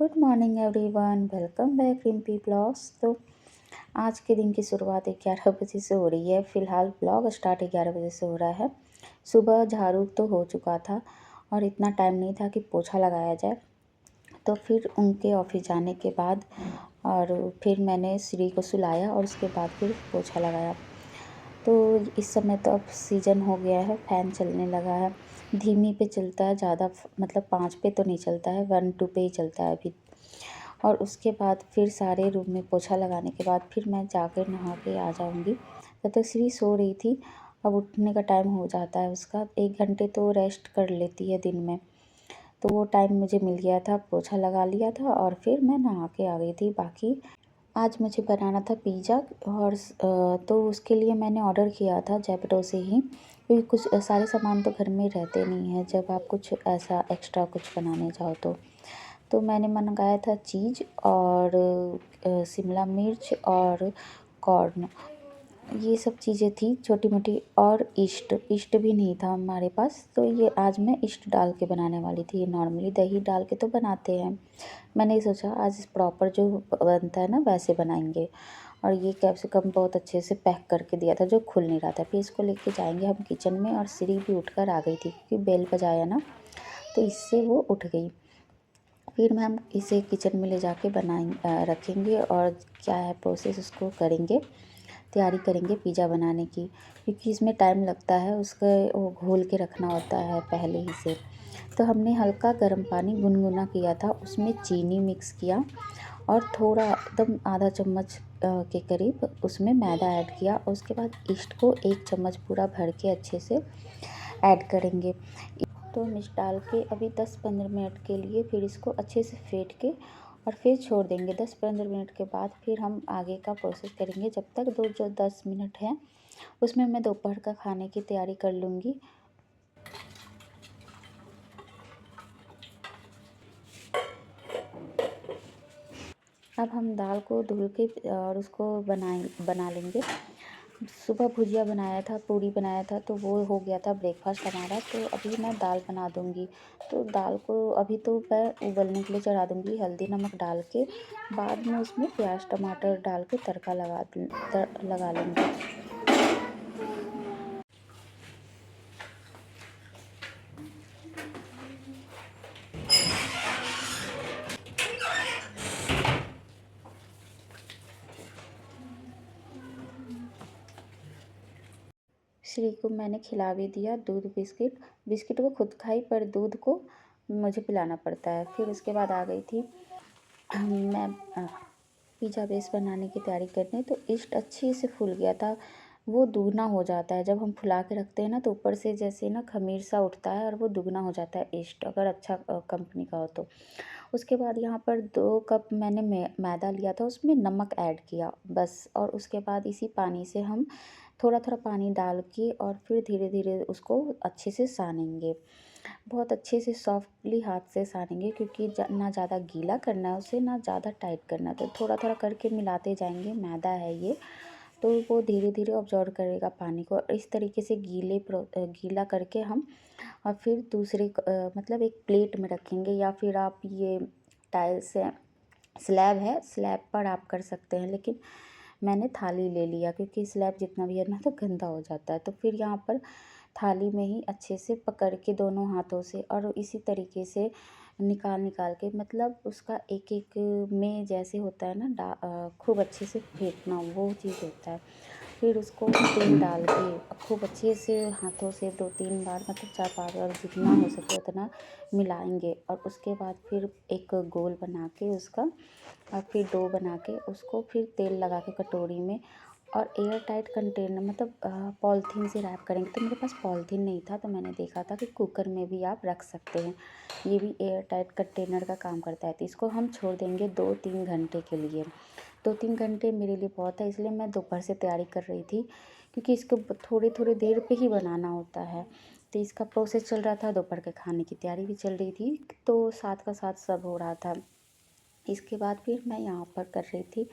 Good morning everyone, welcome back Rimpy blogs. तो आज के दिन की शुरुआत 11 बजे से हो रही है। फ़िलहाल ब्लॉग स्टार्ट 11 बजे से हो रहा है। सुबह झाड़ू तो हो चुका था और इतना टाइम नहीं था कि पोछा लगाया जाए। तो फिर उनके ऑफिस जाने के बाद और फिर मैंने श्री को सुलाया और उसके बाद फिर पोछा लगाया। तो इस समय तो अब सीज़न हो गया है, फ़ैन चलने लगा है। धीमी पे चलता है, ज़्यादा मतलब 5 पे तो नहीं चलता है, 1-2 पे ही चलता है अभी। और उसके बाद फिर सारे रूम में पोछा लगाने के बाद फिर मैं जाकर नहा के आ जाऊँगी। तब तक श्री सो रही थी। अब उठने का टाइम हो जाता है उसका, 1 घंटे तो रेस्ट कर लेती है दिन में। तो वो टाइम मुझे मिल गया था, पोछा लगा लिया था और फिर मैं नहा के आ गई थी। बाकी आज मुझे बनाना था पिज़्ज़ा और तो उसके लिए मैंने ऑर्डर किया था ज़ेप्टो से ही, क्योंकि कुछ सारे सामान तो घर में रहते नहीं हैं जब आप कुछ ऐसा एक्स्ट्रा कुछ बनाने जाओ तो मैंने मंगाया था चीज़ और शिमला मिर्च और कॉर्न, ये सब चीज़ें थी छोटी मोटी। और ईस्ट भी नहीं था हमारे पास, तो ये आज मैं ईस्ट डाल के बनाने वाली थी। ये नॉर्मली दही डाल के तो बनाते हैं, मैंने सोचा आज प्रॉपर जो बनता है ना वैसे बनाएंगे। और ये कैप्सिकम बहुत अच्छे से पैक करके दिया था जो खुल नहीं रहा था। फिर इसको लेके जाएंगे हम किचन में, और श्री भी उठकर आ गई थी क्योंकि बेल बजाया ना, तो इससे वो उठ गई। फिर मैं हम इसे किचन में ले जाके रखेंगे और क्या है प्रोसेस उसको करेंगे, तैयारी करेंगे पिज़्ज़ा बनाने की, क्योंकि इसमें टाइम लगता है। उसका वो घोल के रखना होता है पहले ही से। तो हमने हल्का गर्म पानी गुनगुना किया था, उसमें चीनी मिक्स किया और थोड़ा एकदम आधा चम्मच के करीब उसमें मैदा ऐड किया। और उसके बाद ईस्ट को 1 चम्मच पूरा भर के अच्छे से ऐड करेंगे। तो मिर्च डाल के अभी 10-15 मिनट के लिए फिर इसको अच्छे से फेंट के और फिर छोड़ देंगे। 10-15 मिनट के बाद फिर हम आगे का प्रोसेस करेंगे। जब तक जो 10 मिनट हैं उसमें मैं दोपहर का खाने की तैयारी कर लूँगी। अब हम दाल को धुल के और उसको बना लेंगे। सुबह भुजिया बनाया था, पूरी बनाया था, तो वो हो गया था ब्रेकफास्ट हमारा। तो अभी मैं दाल बना दूँगी। तो दाल को अभी तो मैं उबलने के लिए चढ़ा दूँगी हल्दी नमक डाल के। बाद में उसमें प्याज टमाटर डाल के तड़का लगा लूँगी। श्री को मैंने खिला भी दिया दूध बिस्किट। बिस्किट वो खुद खाई पर दूध को मुझे पिलाना पड़ता है। फिर उसके बाद आ गई थी मैं पिज़्ज़ा बेस बनाने की तैयारी करने। तो ईस्ट अच्छे से फूल गया था, वो दुगना हो जाता है जब हम फुला के रखते हैं ना, तो ऊपर से जैसे ना खमीर सा उठता है और वो दुगना हो जाता है ईस्ट, अगर अच्छा कंपनी का हो तो। उसके बाद यहाँ पर 2 कप मैंने मैदा लिया था, उसमें नमक ऐड किया बस। और उसके बाद इसी पानी से हम थोड़ा थोड़ा पानी डाल के और फिर धीरे धीरे उसको अच्छे से सानेंगे। बहुत अच्छे से सॉफ्टली हाथ से सानेंगे, क्योंकि ना ज़्यादा गीला करना है उसे, ना ज़्यादा टाइट करना है। तो थोड़ा थोड़ा करके मिलाते जाएंगे, मैदा है ये, तो वो धीरे धीरे ऑब्जॉर्व करेगा पानी को। और इस तरीके से गीला करके हम और फिर मतलब एक प्लेट में रखेंगे, या फिर आप ये टाइल्स है, स्लैब है, स्लैब पर आप कर सकते हैं। लेकिन मैंने थाली ले लिया क्योंकि स्लैब जितना भी है ना तो गंदा हो जाता है। तो फिर यहाँ पर थाली में ही अच्छे से पकड़ के दोनों हाथों से और इसी तरीके से निकाल निकाल के, मतलब उसका एक एक में जैसे होता है ना खूब अच्छे से फेंटना, वो चीज़ होता है। फिर उसको तेल डाल के खूब अच्छे से हाथों से 2-3 बार, मतलब 4-5 बार जितना हो सके उतना मिलाएंगे। और उसके बाद फिर एक गोल बना के उसका, और फिर डो बना के उसको फिर तेल लगा के कटोरी में और एयर टाइट कंटेनर, मतलब पॉलीथीन से रैप करेंगे। तो मेरे पास पॉलीथीन नहीं था, तो मैंने देखा था कि कुकर में भी आप रख सकते हैं, ये भी एयर टाइट कंटेनर का काम करता है। तो इसको हम छोड़ देंगे 2-3 घंटे के लिए। 2-3 घंटे मेरे लिए बहुत है, इसलिए मैं दोपहर से तैयारी कर रही थी, क्योंकि इसको थोड़ी थोड़ी देर पे ही बनाना होता है। तो इसका प्रोसेस चल रहा था, दोपहर के खाने की तैयारी भी चल रही थी, तो साथ का साथ सब हो रहा था। इसके बाद फिर मैं यहाँ पर कर रही थी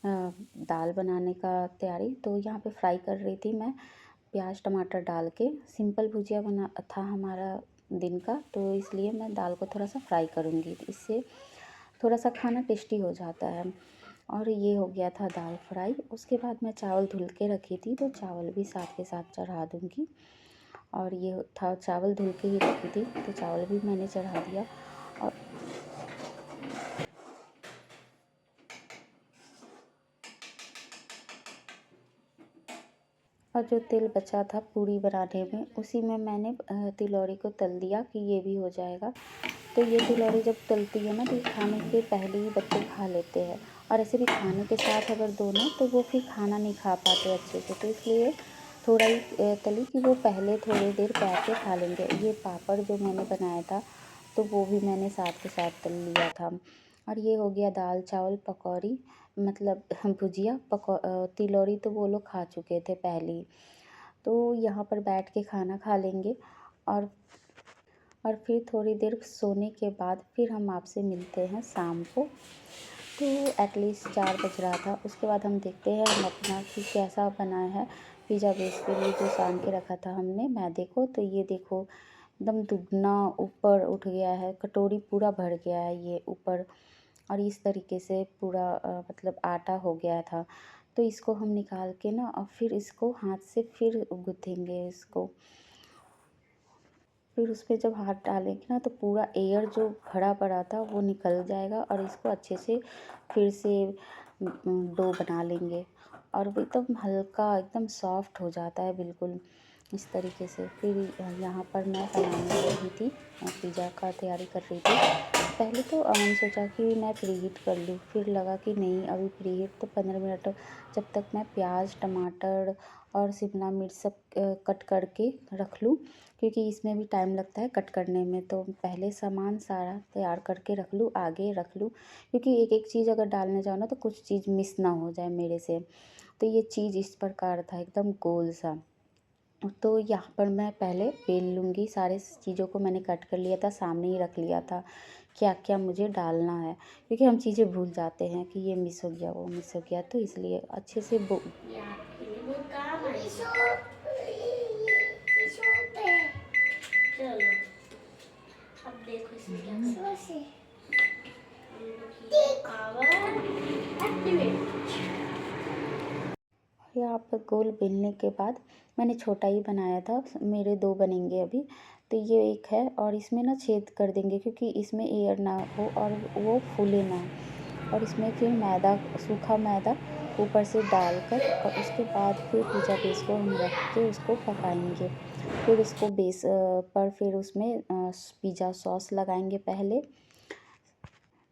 दाल बनाने का तैयारी। तो यहाँ पे फ्राई कर रही थी मैं प्याज टमाटर डाल के। सिंपल भुजिया बना था हमारा दिन का, तो इसलिए मैं दाल को थोड़ा सा फ्राई करूँगी, इससे थोड़ा सा खाना टेस्टी हो जाता है। और ये हो गया था दाल फ्राई। उसके बाद मैं चावल धुल के रखी थी, तो चावल भी साथ के साथ चढ़ा दूँगी। और ये था, चावल धुल के ही रखी थी, तो चावल भी मैंने चढ़ा दिया। और जो तेल बचा था पूड़ी बनाने में, उसी में मैंने तिलौरी को तल दिया कि ये भी हो जाएगा। तो ये तिलौरी जब तलती है ना, तो ये खाने के पहले ही बच्चे खा लेते हैं। और ऐसे भी खाने के साथ अगर दोनों, तो वो फिर खाना नहीं खा पाते अच्छे से, तो इसलिए थोड़ा ही तली कि वो पहले थोड़ी देर बैठ के खा लेंगे। ये पापड़ जो मैंने बनाया था, तो वो भी मैंने साथ के साथ तल लिया था। और ये हो गया दाल चावल पकौड़ी, मतलब भुजिया। तिलौरी तो वो लोग खा चुके थे पहले ही। तो यहाँ पर बैठ के खाना खा लेंगे। और फिर थोड़ी देर सोने के बाद फिर हम आपसे मिलते हैं शाम को। तो एटलीस्ट 4 बज रहा था। उसके बाद हम देखते हैं हम अपना कि कैसा बना है पिज़्ज़ा बेस के लिए जो सान के रखा था हमने मैदे को। तो ये देखो एकदम दुगना ऊपर उठ गया है, कटोरी पूरा भर गया है ये ऊपर। और इस तरीके से पूरा मतलब आटा हो गया था। तो इसको हम निकाल के ना, और फिर इसको हाथ से फिर गूँथेंगे इसको। फिर उस पे जब हाथ डालेंगे ना, तो पूरा एयर जो भरा पड़ा था वो निकल जाएगा। और इसको अच्छे से फिर से डो बना लेंगे। और वो एकदम हल्का, एकदम सॉफ्ट हो जाता है बिल्कुल इस तरीके से। फिर यहाँ पर मैं बनाने लगी थी, पिज़्ज़ा का तैयारी कर रही थी। पहले तो मैंने सोचा कि मैं प्रीहीट कर लूँ, फिर लगा कि नहीं, अभी प्रीहीट तो 15 मिनट, जब तक मैं प्याज टमाटर और शिमला मिर्च सब कट करके रख लूँ, क्योंकि इसमें भी टाइम लगता है कट करने में। तो पहले सामान सारा तैयार करके रख लूँ, आगे रख लूँ, क्योंकि एक एक चीज़ अगर डालने जाओ ना, तो कुछ चीज़ मिस ना हो जाए मेरे से। तो ये चीज़ इस प्रकार था, एकदम गोल सा। तो यहाँ पर मैं पहले बेल लूँगी। सारे चीज़ों को मैंने कट कर लिया था, सामने ही रख लिया था क्या क्या मुझे डालना है, क्योंकि हम चीज़ें भूल जाते हैं कि ये मिस हो गया, वो मिस हो गया। तो इसलिए अच्छे से चलो अब देखो इसमें क्या करना है। यहाँ पर गोल बेलने के बाद मैंने छोटा ही बनाया था, मेरे 2 बनेंगे अभी। तो ये एक है, और इसमें ना छेद कर देंगे, क्योंकि इसमें एयर ना हो और वो फूले ना। और इसमें फिर मैदा, सूखा मैदा ऊपर से डालकर, और उसके बाद फिर पिज़्ज़ा बेस को हम रख के उसको पकाएंगे। फिर उसको बेस पर फिर उसमें पिज़्ज़ा सॉस लगाएंगे पहले।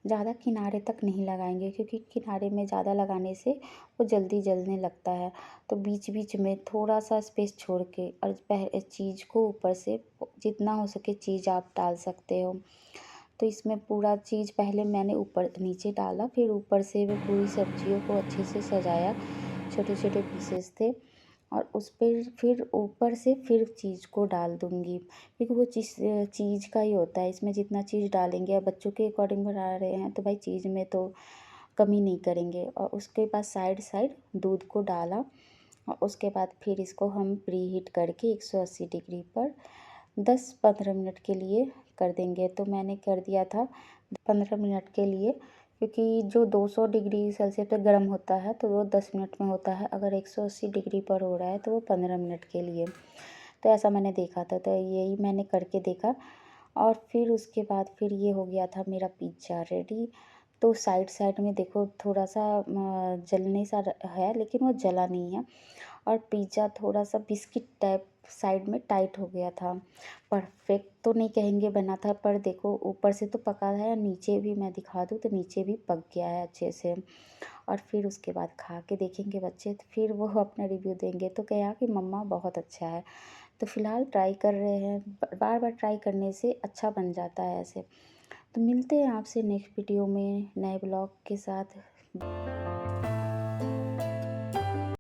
ज़्यादा किनारे तक नहीं लगाएंगे, क्योंकि किनारे में ज़्यादा लगाने से वो जल्दी जलने लगता है। तो बीच बीच में थोड़ा सा स्पेस छोड़ के, और चीज़ को ऊपर से जितना हो सके चीज़ आप डाल सकते हो। तो इसमें पूरा चीज़ पहले मैंने ऊपर नीचे डाला, फिर ऊपर से वो पूरी सब्जियों को अच्छे से सजाया। छोटे छोटे पीसेस थे, और उस पर फिर ऊपर से फिर चीज़ को डाल दूँगी, क्योंकि वो चीज़ का ही होता है। इसमें जितना चीज़ डालेंगे, अब बच्चों के अकॉर्डिंग बना रहे हैं, तो भाई चीज़ में तो कमी नहीं करेंगे। और उसके बाद साइड साइड दूध को डाला, और उसके बाद फिर इसको हम प्री हीट करके 180 डिग्री पर 10-15 मिनट के लिए कर देंगे। तो मैंने कर दिया था 15 मिनट के लिए, क्योंकि जो 200 डिग्री सेल्सियस पर गर्म होता है, तो वो 10 मिनट में होता है। अगर 180 डिग्री पर हो रहा है, तो वो 15 मिनट के लिए। तो ऐसा मैंने देखा था, तो यही मैंने करके देखा। और फिर उसके बाद फिर ये हो गया था मेरा पिज़्ज़ा रेडी। तो साइड साइड में देखो थोड़ा सा जलने सा है, लेकिन वो जला नहीं है। और पिज़्ज़ा थोड़ा सा बिस्किट टाइप साइड में टाइट हो गया था। परफेक्ट तो नहीं कहेंगे बना था, पर देखो ऊपर से तो पका है, नीचे भी मैं दिखा दूँ तो नीचे भी पक गया है अच्छे से। और फिर उसके बाद खा के देखेंगे बच्चे, तो फिर वो अपना रिव्यू देंगे, तो कहा कि मम्मा बहुत अच्छा है। तो फ़िलहाल ट्राई कर रहे हैं, बार बार ट्राई करने से अच्छा बन जाता है ऐसे। तो मिलते हैं आपसे नेक्स्ट वीडियो में नए ब्लॉग के साथ।